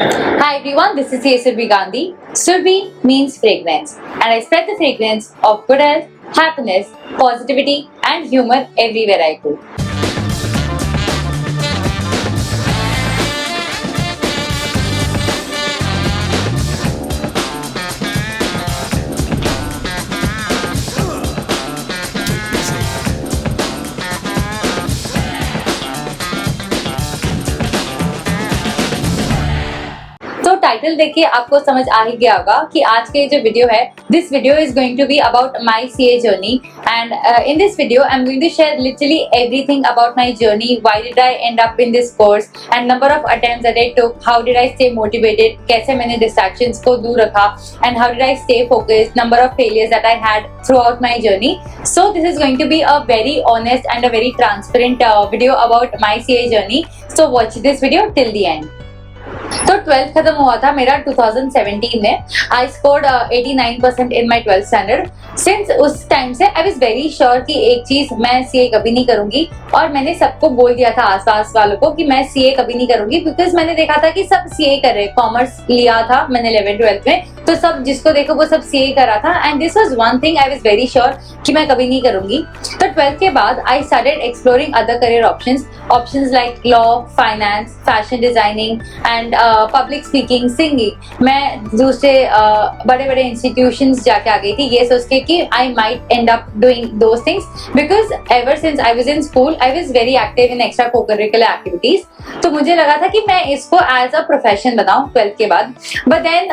Hi everyone, this is Surbi Gandhi. Surbi means fragrance, and I spread the fragrance of good health, happiness, positivity, and humor everywhere I go. तो title देखिए आपको समझ आ ही गया होगा कि आज के जो वीडियो है, this video is going to be about my CA journey and in this video I am going to share literally everything about my journey, why did I end up in this course and number of attempts that I took, how did I stay motivated, कैसे मैंने distractions को दूर रखा and how did I stay focused, number of failures that I had throughout my journey. So this is going to be a very honest and a very transparent video about my CA journey. So watch this video till the end. तो 12th खत्म हुआ था मेरा 2017 में. I scored 89% in my 12th standard. Since उस time से I was very sure कि एक चीज मैं सीए कभी नहीं करूंगी, और मैंने सबको बोल दिया था आसपास वालों को कि मैं सीए कभी नहीं करूंगी, बिकॉज मैंने देखा था कि सब सीए कर रहे. कॉमर्स लिया था मैंने 11th-12th में, तो सब जिसको देखो वो सब सीए कर रहा था and this was one thing I was very sure कि मैं कभी नहीं करूंगी. तो 12th के बाद I started exploring other career options like law, finance, fashion designing and public speaking, singing. मैं दूसरे बड़े बड़े इंस्टीट्यूशंस जाके आ गई थी ये सोच के कि I might and up doing those things, because ever since I was in school I was very active in extra co-curricular activities. तो मुझे लगा था कि मैं इसको एज अ प्रोफेशन बनाऊं 12th के बाद. बट देन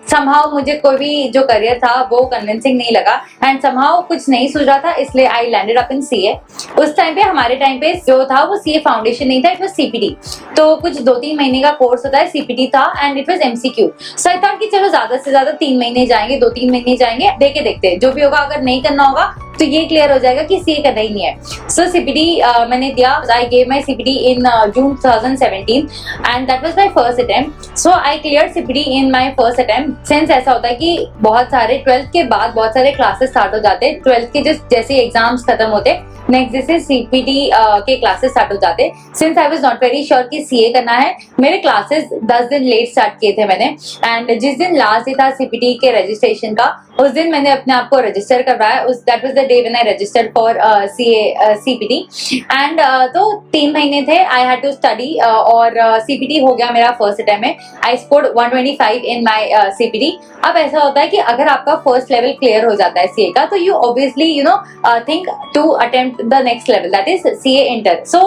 समहाउ मुझे कोई भी जो करियर था वो कन्विंसिंग नहीं लगा एंड समहाउ कुछ नहीं सूझ रहा था, इसलिए I landed up in CA. उस टाइम पे हमारे टाइम पे जो था वो सीए फाउंडेशन नहीं था, इट वाज सीपीटी. तो कुछ 2-3 महीने का कोर्स होता है, सीपीटी था and it was MCQ. So I thought कि चलो ज्यादा से ज्यादा 3 महीने जाएंगे, 2-3 महीने जाएंगे, देखे देखते जो भी होगा. अगर नहीं करना होगा तो ये क्लियर हो जाएगा कि सीए करना ही नहीं है. सो सीपीटी मैंने दिया. I gave my CPT in June 2017 and that was my first attempt. So I cleared CPT in my first attempt. Since ऐसा होता है कि बहुत सारे 12th के बाद बहुत सारे क्लासेस स्टार्ट हो जाते हैं. 12th के जैसे एग्जाम्स खत्म होते नेक्स्ट जैसे सीपीटी के क्लासेस स्टार्ट हो जाते. Since I was not very sure कि सीए करना है, मेरे क्लासेस 10 दिन लेट स्टार्ट किए थे मैंने. एंड जिस दिन लास्ट डे था सीपीटी के रजिस्ट्रेशन का, उस दिन मैंने अपने आप को रजिस्टर करवाया. That was the day when I registered for CPT. And तो 3 महीने थे, आई हैड टू स्टडी और सीपीटी हो गया मेरा फर्स्ट अटेम्प्ट में. I scored 125 in my CPT. अब ऐसा होता है कि अगर आपका फर्स्ट लेवल क्लियर हो जाता है सीए का, तो you obviously think to attempt the next level, that is CA Inter. So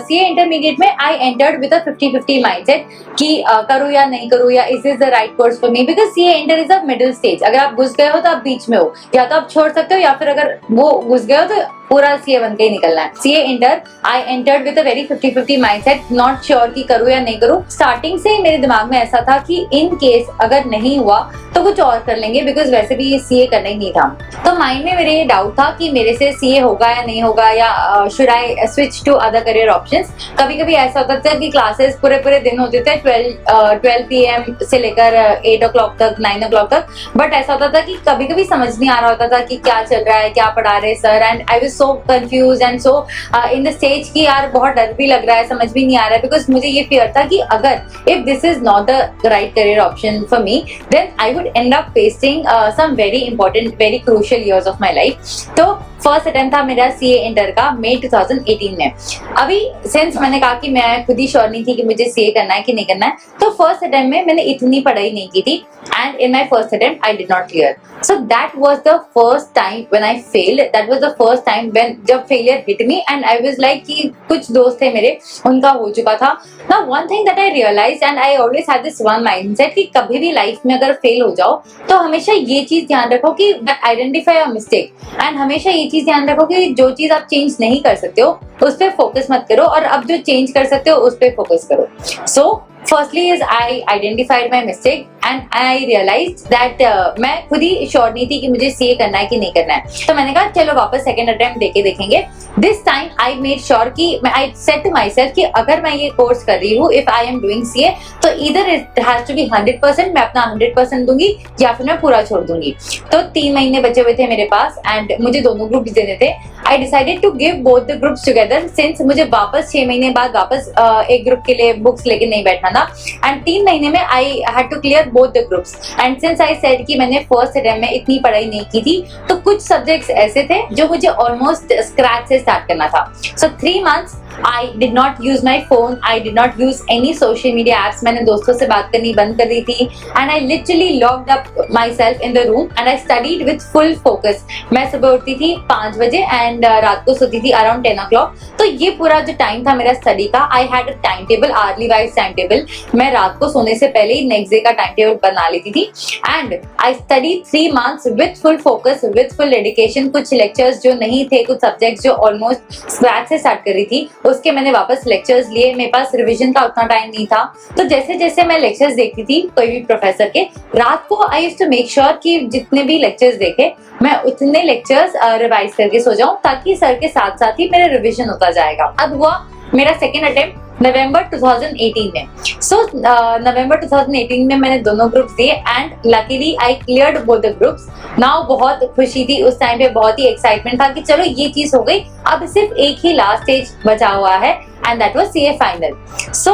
CA Intermediate में I entered with a 50-50 mindset कि करूँ या नहीं करूँ, या is this the right course for me, because CA Inter is a middle stage. अगर आप घुस गए हो तो आप बीच में हो, या तो आप छोड़ सकते हो, या फिर अगर वो घुस गए हो तो पूरा सीए बन के ही निकलना है. CA inter I entered with a very 50-50 mindset, not sure कि करूँ या नहीं करूँ. स्टार्टिंग से मेरे दिमाग में ऐसा था कि इन केस अगर नहीं हुआ तो कुछ और कर लेंगे, बिकॉज वैसे भी सीए करना ही नहीं था. तो माइंड में मेरे ये डाउट था कि मेरे से सीए होगा या नहीं होगा, या should I switch to other career options. कभी कभी ऐसा होता था कि क्लासेस पूरे दिन होते थे 12 PM से लेकर 8 o'clock तक, 9 o'clock तक. बट ऐसा होता था कि कभी कभी समझ नहीं आ रहा होता था कि क्या चल रहा है, क्या पढ़ा रहे sir. And I was so confuse and so in the stage कि यार बहुत डर भी लग रहा है, समझ भी नहीं आ रहा है, बिकॉज मुझे ये फियर था कि अगर if this is not the right career option for me, then I would end up facing some very important, very crucial years of my life. तो फर्स्ट अटेम्प्ट था मेरा सीए इंटर का मई 2018 में. अभी सिंस मैंने कहा कि मैं खुद ही श्योर नहीं थी कि मुझे सीए करना है कि नहीं करना है, तो फर्स्ट अटेम्प्ट में मैंने इतनी पढ़ाई नहीं की थी and in my first attempt I did not clear. So that was the first time when I failed. That was the first time when जब failure hit me and I was like कि कुछ दोस्त थे मेरे उनका हो चुका था. Now one thing that I realised and I always had this one mindset कि कभी भी लाइफ में अगर फेल हो जाओ तो हमेशा ये चीज ध्यान रखो कि आइडेंटिफाई अ मिस्टेक, एंड हमेशा ये चीज ध्यान रखो कि जो चीज आप चेंज नहीं कर सकते हो उस पर फोकस मत करो, और अब जो चेंज कर सकते हो उस पर फोकस करो. So firstly is I identified my mistake and I realize that मैं खुद ही श्योर नहीं थी कि मुझे सीए करना है कि नहीं करना है. तो मैंने कहा चलो वापस सेकंड अटेम्प्ट देके देखेंगे. This time I made sure कि I said to myself कि अगर मैं ये कोर्स कर रही हूँ, if I am doing CA, तो इधर इट हैज टू बी 100%, मैं अपना 100% दूंगी या फिर मैं पूरा छोड़ दूंगी. तो 3 महीने बचे हुए थे मेरे पास एंड मुझे दोनों ग्रुप देने थे. I decided to give both the groups together since मुझे वापस 6 महीने बाद वापस एक ग्रुप के लिए बुक्स लेके नहीं बैठना था एंड 3 महीने में I had to clear both the groups and since I said कि मैंने फर्स्ट अटेम्प्ट में इतनी पढ़ाई नहीं की थी तो कुछ सब्जेक्ट्स ऐसे थे जो मुझे ऑलमोस्ट स्क्रैच से स्टार्ट करना था. So 3 months I did not use my phone, I did not use any social media apps. मैंने दोस्तों से बात करनी बंद कर दी थी and I literally locked up myself in the room and I studied with full focus. मैं सुबह उठती थी 5 बजे and रात को सोती थी around 10 o'clock. तो ये पूरा जो टाइम था मेरा स्टडी का, I had a timetable, hourly wise timetable. मैं रात को सोने से पहले ही नेक्स्ट डे का टाइम टेबल बना लेती थी and I studied 3 months with full focus, with full dedication. कुछ लेक्चर्स जो नहीं थे, कुछ सब्जेक्ट्स जो ऑलमोस्ट स्क्रैच से स्टार्ट कर रही थी, उसके मैंने वापस लेक्चर्स लिए. मेरे पास रिवीजन का उतना टाइम नहीं था तो जैसे जैसे मैं लेक्चर्स देखती थी कोई भी प्रोफेसर के, रात को I used to make sure कि जितने भी लेक्चर्स देखे मैं उतने लेक्चर्स रिवाइज करके सो जाऊं ताकि सर के साथ साथ ही मेरा रिवीजन होता जाएगा. अब हुआ मेरा सेकेंड अटेम्प्ट नवंबर 2018 में. सो नवंबर 2018 में मैंने दोनों ग्रुप्स दिए and luckily I cleared both the groups. Now बहुत खुशी थी उस टाइम पे, बहुत ही एक्साइटमेंट था कि चलो ये चीज हो गई, अब सिर्फ एक ही लास्ट स्टेज बचा हुआ है and that was CA final. So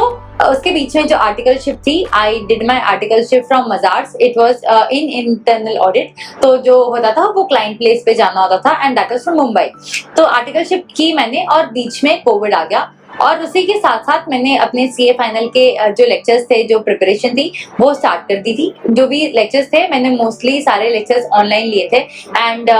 उसके बीच में जो आर्टिकलशिप थी, I did my articleship from Mazars. It was in internal audit. तो जो होता था वो क्लाइंट प्लेस पे जाना होता था and that was from Mumbai. तो आर्टिकलशिप की मैंने और बीच में कोविड आ गया और उसी के साथ साथ मैंने अपने सीए फाइनल के जो लेक्चर्स थे, जो प्रिपरेशन थी वो स्टार्ट कर दी थी. जो भी लेक्चर्स थे मैंने मोस्टली सारे लेक्चर्स ऑनलाइन लिए थे एंड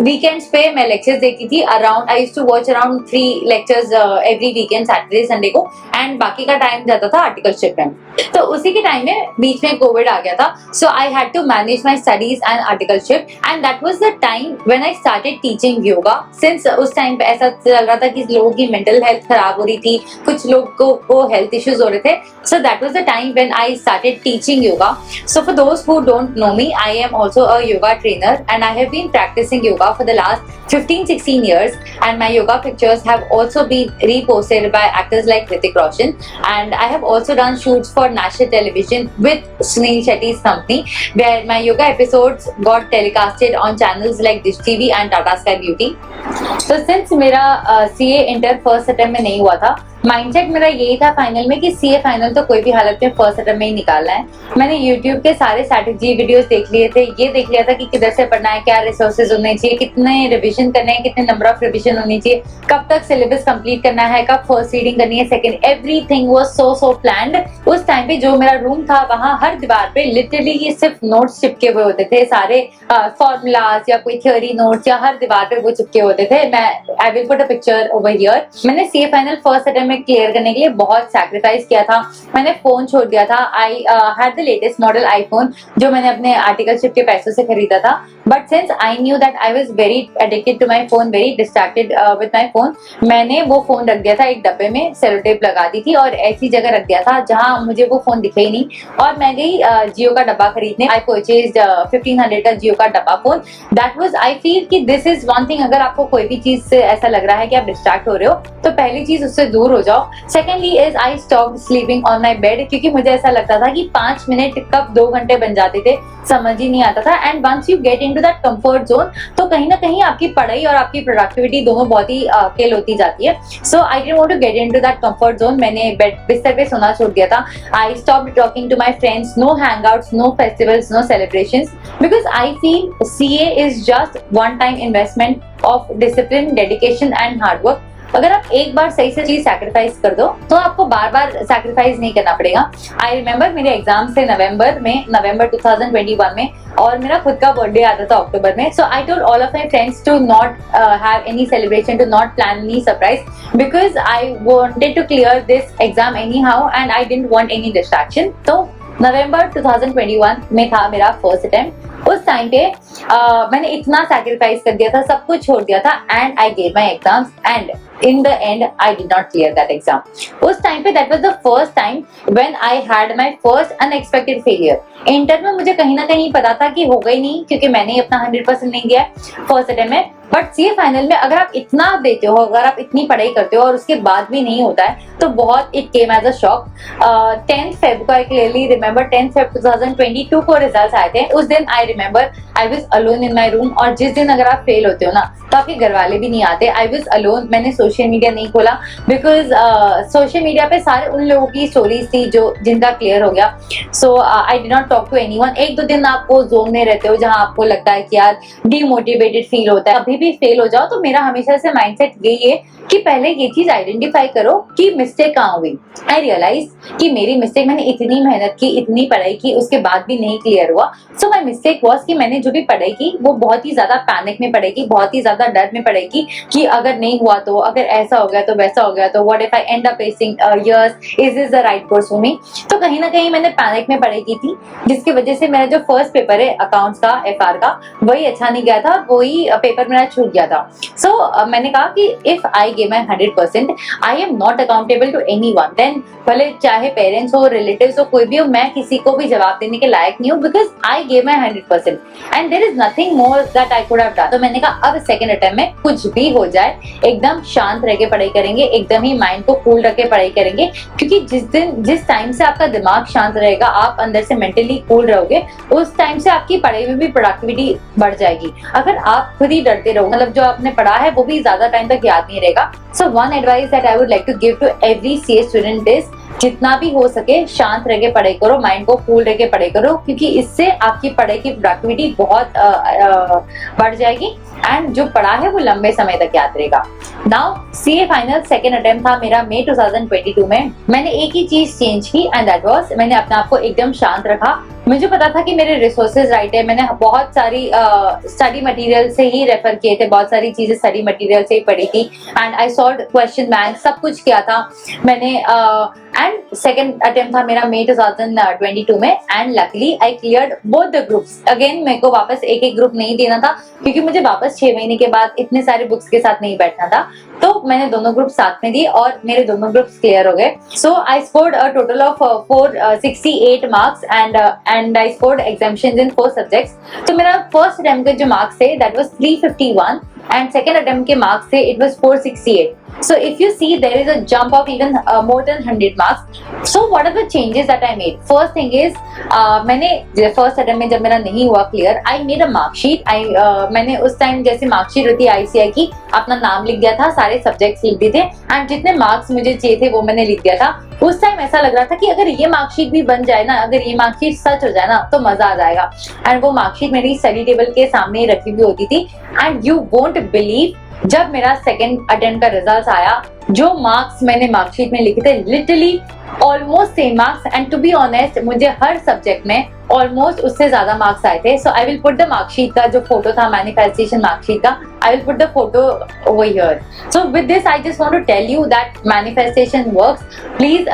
वीकेंड्स पे मैं लेक्चर्स देखती थी. Around I used to watch around 3 lectures every weekend, Saturday Sunday को एंड बाकी का टाइम जाता था आर्टिकलशिप में. तो उसी के टाइम में बीच में कोविड आ गया था. So I had to manage my studies and articleship and that was the time when I started teaching yoga. Since उस टाइम पे ऐसा चल रहा था कि लोगों की मेंटल हेल्थ खराब हो रही थी, कुछ लोगों को हेल्थ इश्यूज हो रहे थे. सो that was the time when I started teaching yoga. So for those who don't know me, I am also a yoga trainer and I have been practicing yoga for the last 15-16 years and my yoga pictures have also been reposted by actors like Hrithik Roshan and I have also done shoots for national television with Sunil Shetty's company where my yoga episodes got telecasted on channels like Dish TV and Tata Sky Beauty. तो since मेरा CA inter first attempt में नहीं हुआ था, mindset मेरा यही था final में कि सीए फाइनल तो कोई भी हालत में फर्स्ट अटेम्प्ट में ही निकालना है. मैंने यूट्यूब के सारे स्ट्रैटेजी वीडियोस देख लिए थे, ये देख लिया था कि किधर से पढ़ना है, क्या रिसोर्सेज होने चाहिए, कितने रिवीजन करने हैं, कितने नंबर ऑफ रिवीजन होनी चाहिए, कब तक सिलेबस कंप्लीट करना है, कब फर्स्ट रीडिंग करनी है, second, everything was so planned. उस टाइम पे जो मेरा रूम था वहां हर दीवार पे लिटरली ये सिर्फ नोट्स चिपके हुए होते थे, सारे फॉर्मूलाज या कोई थ्योरी नोट्स या हर दीवार पे वो चिपके होते थे. मैं आई will put a picture over here. मैंने सीए फाइनल फर्स्ट अटेम्प्ट में क्लियर करने के लिए बहुत सैक्रिफाइस किया था. मैंने फोन छोड़ दिया था. I had the latest model iPhone जो मैंने अपने आर्टिकलशिप के पैसों से खरीदा था. But since I knew that I was very addicted to my phone, very distracted with my phone, मैंने वो फोन रख दिया था एक डब्बे में, सेलो टेप लगा दी थी और ऐसी जगह रख दिया था जहां मुझे वो फोन दिखे ही नहीं. और मैं गई जियो का डब्बा खरीदने. आई परचेज्ड 1500 का जियो का डब्बा phone. That was, I feel कि दिस इज वन थिंग, अगर आपको कोई भी चीज से ऐसा लग रहा है कि आप डिस्ट्रैक्ट हो रहे हो तो पहली चीज उससे दूर हो जाओ. Secondly is I stop sleeping on my bed, क्योंकि मुझे ऐसा लगता था कि 5 मिनट कब 2 घंटे बन जाते थे समझ ही नहीं आता था. And once you get into that comfort zone तो कहीं ना कहीं आपकी पढ़ाई और आपकी प्रोडक्टिविटी दोनों बहुत ही फेल होती जाती है. So I didn't want to get into that comfort zone. मैंने बेड बिस्तर पे सोना छोड़ दिया था. I stopped talking to my friends, no hangouts, no festivals, no celebrations, because I feel CA is just one time investment of discipline, dedication and hard work. अगर आप एक बार सही से चीज सैक्रिफाइस कर दो तो आपको बार बार सैक्रिफाइस नहीं करना पड़ेगा. आई रिमेम्बर मेरे एग्जाम से नवंबर 2021 में और मेरा खुद का बर्थडे आता था अक्टूबर में. So I told all of my friends to not have any celebration, to not plan any surprise, because I wanted to clear this exam anyhow and I didn't want any distraction. तो नवंबर 2021 में था मेरा first attempt. उस time पे मैंने इतना sacrifice कर दिया था, सब कुछ छोड़ दिया था and I gave my exams and in the end I did not clear that exam. उस टाइम पे that was the first time when I had my first unexpected failure. Inter में मुझे कहीं ना कहीं पता था कि होगा ही नहीं, क्योंकि मैंने अपना 100% नहीं दिया फर्स्ट अटेम्प्ट में. बट सीए फाइनल में अगर आप इतना देते हो, अगर आप इतनी पढ़ाई करते हो और उसके बाद भी नहीं होता है, तो बहुत it came as a shock. 10th Feb को I clearly remember, 10th Feb 2022 को रिजल्ट आए थे. उस दिन I remember I was alone in my room. और जिस दिन अगर आप फेल होते हो ना, तो आपके घर वाले भी नहीं आते. I was alone. मैंने सोशल मीडिया नहीं खोला, बिकॉज सोशल मीडिया पे सारे उन लोगों की स्टोरीज थी जो जिनका क्लियर हो गया. So I did not talk to anyone. एक दो दिन आप वो जोन में रहते हो जहां आपको लगता है कि यार डीमोटिवेटेड फील होता है. अभी भी फेल हो जाओ तो मेरा हमेशा से माइंडसेट यही है कि पहले ये चीज आइडेंटिफाई करो कि मिस्टेक कहाँ हुई. आई रियलाइज कि मेरी मिस्टेक, मैंने इतनी मेहनत की, इतनी पढ़ाई की, उसके बाद भी नहीं क्लियर हुआ. सो माई मिस्टेक वॉज कि मैंने जो भी पढ़ाई की वो बहुत ही ज्यादा पैनिक में पढ़ाई की, बहुत ही ज्यादा डर में पढ़ाई की कि अगर नहीं हुआ तो, अगर ऐसा हो गया तो, वैसा हो गया तो, what if I end up wasting years, is this the right course for me. तो कहीं ना कहीं मैंने पैनिक में पढ़ाई की थी, जिसकी वजह से मेरा जो फर्स्ट पेपर है अकाउंट्स का, एफआर का, वही अच्छा नहीं गया था, वही पेपर मेरा छूट गया था. सो मैंने कहा कि if I give my 100%, I am not accountable to anyone. Then भले चाहे पेरेंट्स हो, रिलेटिव्स हो, कोई भी हो, मैं किसी को भी जवाब देने के लायक नहीं हूँ, because I give my 100% and there is nothing more that I could have done. तो मैंने कहा अब सेकंड अटेम्प्ट में कुछ भी हो जाए, एकदम शांत रह के पढ़ाई करेंगे, एकदम ही माइंड को कूल रख के पढ़ाई करेंगे, क्योंकि जिस टाइम से आपका दिमाग शांत रहेगा, आप अंदर से मेंटली कूल रहोगे, उस टाइम से आपकी पढ़ाई में भी प्रोडक्टिविटी बढ़ जाएगी. अगर आप खुद ही डरते रहो, मतलब जो आपने पढ़ा है वो भी ज्यादा टाइम तक याद नहीं रहेगा. So one advice that I would like to give to every CA student is, जितना भी हो सके शांत रह के पढ़ाई करो, माइंड को कूल रह के पढ़ाई करो, क्योंकि इससे आपकी पढ़ाई की प्रोडक्टिविटी बहुत बढ़ जाएगी एंड जो पढ़ा है वो लंबे समय तक याद रहेगा. Now CA final second attempt था मेरा मई 2022 में. मैंने एक ही चीज चेंज की एंड दैट वाज, मैंने अपने आप को एकदम शांत रखा. मुझे पता था कि मेरे रिसोर्सेज राइट है, मैंने बहुत सारी स्टडी मटेरियल से ही रेफर किए थे, बहुत सारी चीजें स्टडी मटेरियल से ही पढ़ी थी and I solved question bank, सब कुछ किया था मैंने. एंड सेकंड अटेम्प्ट था मेरा मई 2022 में and luckily I cleared both the groups. Again मेरे को वापस एक एक ग्रुप नहीं देना था, क्योंकि मुझे वापस 6 महीने के बाद इतने सारे बुक्स के साथ नहीं बैठना था. तो मैंने दोनों ग्रुप साथ में दिए और मेरे दोनों ग्रुप्स क्लियर हो गए. So I scored a total of 468 marks and I scored examinations in 4 subjects. तो मेरा फर्स्ट अटेम्प्ट के जो मार्क्स थे that was 351 and second attempt के marks थे it was 468. So if you see there is a jump of even more than 100 marks. So what are the changes that I made? First thing is मैंने first attempt में जब मेरा नहीं हुआ clear, I made a mark sheet. मैंने उस time जैसे mark sheet होती है ICI की, अपना नाम लिख दिया था, सारे subjects लिख दिए थे and जितने marks मुझे चाहिए थे वो मैंने लिख दिया था. उस टाइम ऐसा लग रहा था कि अगर ये मार्कशीट भी बन जाए ना, अगर ये मार्कशीट सच हो जाए ना, तो मजा आ जाएगा. एंड वो मार्कशीट मेरी स्टडी टेबल के सामने ही रखी हुई होती थी एंड यू वोंट बिलीव, जब मेरा सेकंड अटेम्प्ट का रिजल्ट आया, जो मार्क्स मैंने मार्कशीट में लिखे थे literally almost same marks. And to be honest मुझे हर सब्जेक्ट में ऑलमोस्ट उससे ज्यादा मार्क्स आए थे. So I will put the marksheet का जो फोटो था, मैनिफेस्टेशन मार्कशीट का, I will put the photo over here. So with this I just want to tell you that manifestation works. Please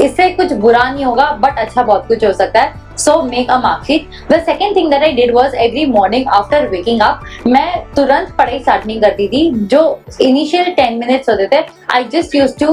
इससे कुछ बुरा नहीं होगा, बट अच्छा बहुत कुछ हो सकता है. So make a mark sheet. The second thing that I did was every morning after waking up, मैं तुरंत पढ़ाई स्टार्ट नहीं करती थी. जो initial 10 minutes होते थे, I just used to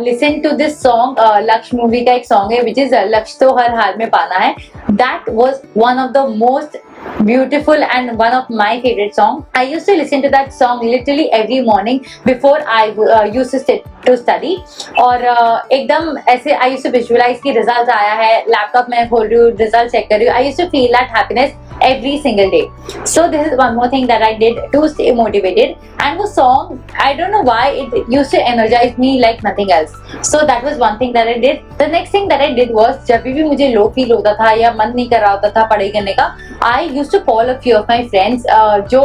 listen to this song. लक्ष्य मूवी का एक सॉन्ग है which is लक्ष्य तो हर हाल में पाना है. That was one of the most beautiful and one of my favorite song. I used to listen to that song literally every morning before I used to study. और एकदम ऐसे I used to visualize कि result आया है, laptop में खोल रही हूँ, रिजल्ट चेक कर रही हूँ. I used to feel that happiness every single day. So this is one more thing that I did to stay motivated. And वो song, I don't know why it used to energize me like nothing else. So that was one thing that I did. The next thing that I did was जब भी मुझे low feel होता था या मन नहीं कर रहा होता था पढ़ाई करने का, I used to call a few of my friends जो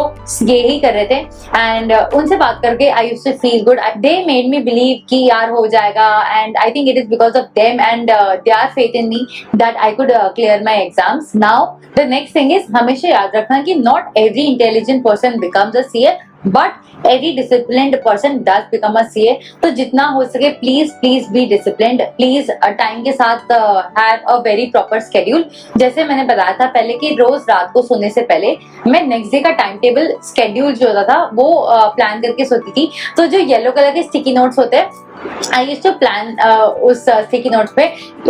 ये ही कर रहे थे and उनसे बात करके I used to feel good. They made me believe कि यार हो जाएगा and I think it is because of them and their faith in me that I could clear my exams. Now the next thing is हमेशा याद रखना कि not every intelligent person becomes a CA, but every disciplined person does become a CA. तो जितना हो सके please be disciplined, please time के साथ have a very proper schedule. जैसे मैंने बताया था पहले कि रोज रात को सोने से पहले मैं नेक्स्ट डे का टाइम टेबल स्केड्यूल जो होता था वो प्लान करके सोती थी। तो जो येलो कलर के स्टिकी नोट्स होते हैं आई यूज्ड टू प्लान उस स्टिकी नोट्स पे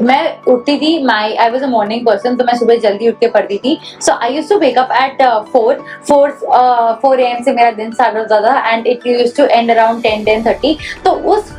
मैं उठती थी। I was a morning person, तो मैं सुबह जल्दी उठ के पढ़ती थी। So I used to wake up at 4 AM से मेरा दिन स्टार्ट होता था and it used to end around 10-10:30। तो उस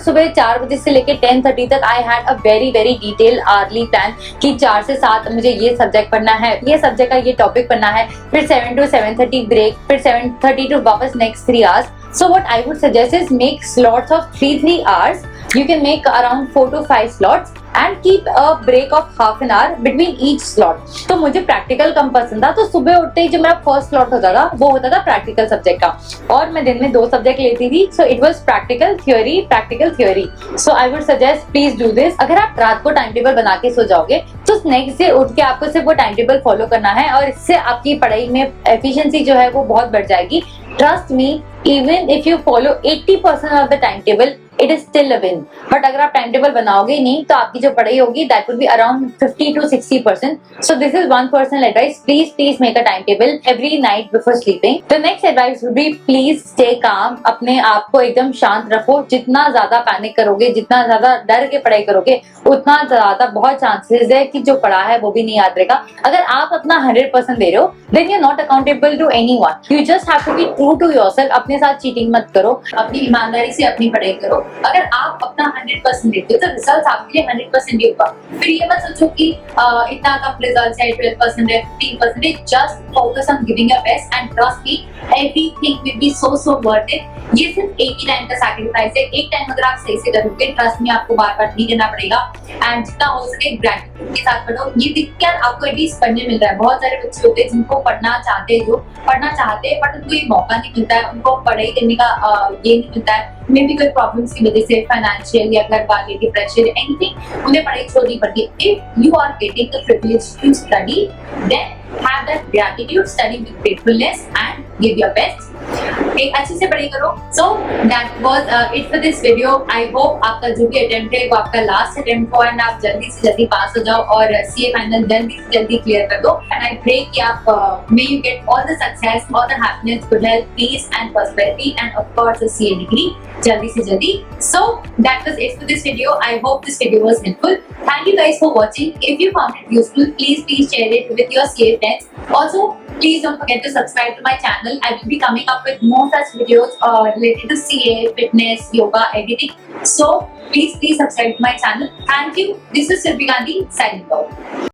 सुबह 4 बजे से लेके 10:30 तक I had a very detail early plan कि 4 से 7 मुझे ये सब्जेक्ट पढ़ना है, ये सब्जेक्ट का ये टॉपिक पढ़ना है, फिर 7 to 7:30 ब्रेक, फिर 7:30 to वापस next 3 hours। So what I would suggest is make slots of 3 hours. You can make around 4 to 5 slots and keep a break of half an hour between each slot. तो मुझे practical कम पसंद था, तो सुबह उठते ही जो मेरा फर्स्ट स्लॉट होता था वो होता था प्रैक्टिकल सब्जेक्ट का, और मैं दिन में 2 सब्जेक्ट लेती थी। So it was practical theory. So I would suggest please do this. अगर आप रात को टाइम टेबल बना के सो जाओगे तो नेक्स्ट डे उठ के आपको सिर्फ वो टाइम टेबल फॉलो करना है और इससे आपकी पढ़ाई में एफिशिएंसी जो है वो बहुत बढ़ जाएगी। Trust me, even if you follow 80% of the timetable, it is still a win. But अगर आप टाइम टेबल बनाओगे ही नहीं तो आपकी जो पढ़ाई होगी that would be around 50 to 60%. So this is one personal advice. Please make a timetable every night before sleeping. The next advice would be please stay calm. अपने आप को एकदम शांत रखो। जितना ज्यादा पैनिक करोगे, जितना ज्यादा डर के पढ़ाई करोगे, उतना ज्यादा बहुत चांसेस है कि जो पढ़ा है वो भी नहीं याद रहेगा। अगर आप अपना 100% दे रहे हो then you're not accountable to anyone. You just have to be true to yourself. अपने साथ चीटिंग मत करो, अपनी ईमानदारी से अपनी पढ़ाई करो। अगर आप अपना 100% देते हो तो रिजल्ट आपके लिए 100% ही होगा। फिर ये मत सोचो कि इतना कम रिजल्ट है, 12% है, 15%। Just focus on giving your best and trust me, everything will be so worth it. ये सिर्फ एक ही टाइम का सैक्रिफाइस है। एक टाइम अगर आप सही से करोगे, ट्रस्ट में आपको बार नहीं करना पड़ेगा एंड जितना हो सके ग्रेटिट्यूड के साथ पढ़ो। ये दिक्कत आपको एटलीस्ट पढ़ने मिल रहा है। बहुत सारे बच्चे होते हैं जिनको पढ़ना चाहते हैं बट उनको ये मौका नहीं मिलता है, उनको पढ़ाई करने का ये नहीं मिलता है। मे बी कोई प्रॉब्लम्स की वजह से, फाइनेंशियल या घर वाले के प्रेशर, एनीथिंग, उन्हें पढ़ाई छोड़नी पड़ती है। If you are getting the privilege to study, then have that gratitude, study with gratefulness and give your best. एक अच्छे से पढ़ाई करो। So that was it for this video. I hope आपका जो भी अटेम्प्ट है वो आपका लास्ट अटेम्प्ट हो एंड आप जल्दी से जल्दी पास हो जाओ और CA फाइनल जल्दी से जल्दी क्लियर कर दो। And I pray कि आप may you get all the success, all the happiness, good health, peace and prosperity and of course a CA degree जल्दी से जल्दी। So that was it for this video. I hope this video was helpful. Thank you guys for watching. If you found it useful, please share it with your CA friends. Also, please don't forget to subscribe to my channel. I will be coming up with more such videos related to CA, fitness, yoga, everything. So please subscribe to my channel. Thank you. This is Silvi Gandhi signing off.